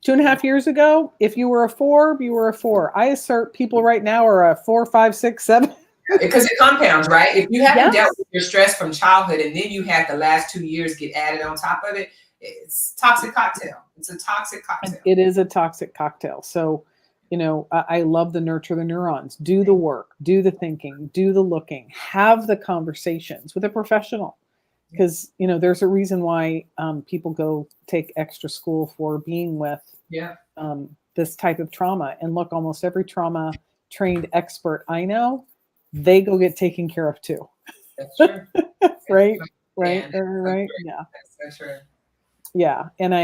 2.5 years ago, if you were a 4, you were a 4. I assert people right now are a 4, 5, 6, 7. Because it compounds, right? If you haven't dealt with your stress from childhood and then you had the last 2 years get added on top of it, it's a toxic cocktail. It's a toxic cocktail. It is a toxic cocktail. So, I love the nurture the neurons. Do the work, do the thinking, do the looking, have the conversations with a professional. Because, there's a reason why people go take extra school for being with this type of trauma. And look, almost every trauma trained expert I know, they go get taken care of too. That's true. Right? Right. Yeah. That's true. Yeah. And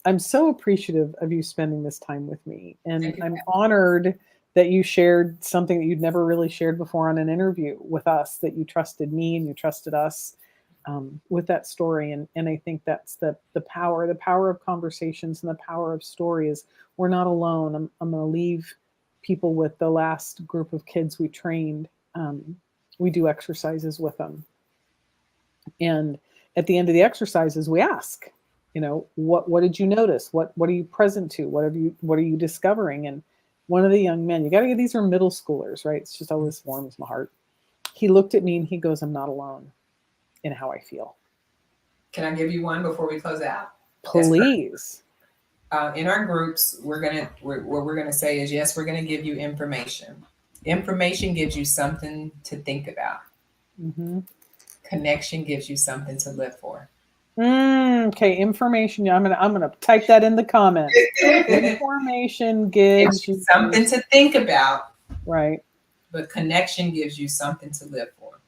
I'm so appreciative of you spending this time with me. And I'm honored that you shared something that you'd never really shared before on an interview with us, that you trusted me and you trusted us with that story. And I think that's the power of conversations and the power of stories. We're not alone. I'm going to leave people with the last group of kids we trained. We do exercises with them. And at the end of the exercises, we ask, what did you notice? What are you present to? What are you discovering? And one of the young men, you got to get, these are middle schoolers, right? It's just always warms my heart. He looked at me and he goes, I'm not alone in how I feel. Can I give you one before we close out? Please. In our groups, what we're gonna say is, yes, we're gonna give you information. Information gives you something to think about. Mm-hmm. Connection gives you something to live for. Okay, information. Yeah, I'm gonna type that in the comments. Information gives you something to think about, right? But connection gives you something to live for.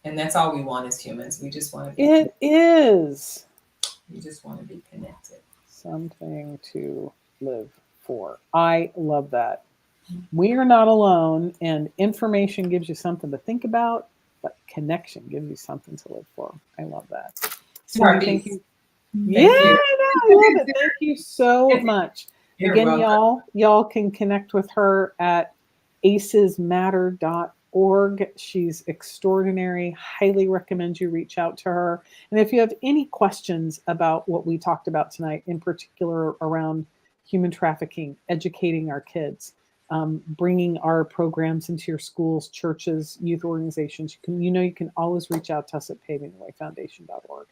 And that's all we want as humans. We just want to be. It is. We just want to be connected. Something to live for. I love that. We are not alone, and information gives you something to think about, but connection gives you something to live for. I love that. Cindy, thank you. Yeah, I love it. Thank you so much. Again, y'all can connect with her at acesmatter.org. She's extraordinary. Highly recommend you reach out to her. And if you have any questions about what we talked about tonight, in particular around human trafficking, educating our kids, bringing our programs into your schools, churches, youth organizations, you can always reach out to us at pavingthewayfoundation.org.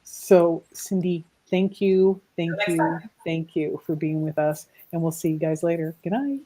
So, Cindy, thank you for being with us, and we'll see you guys later. Good night.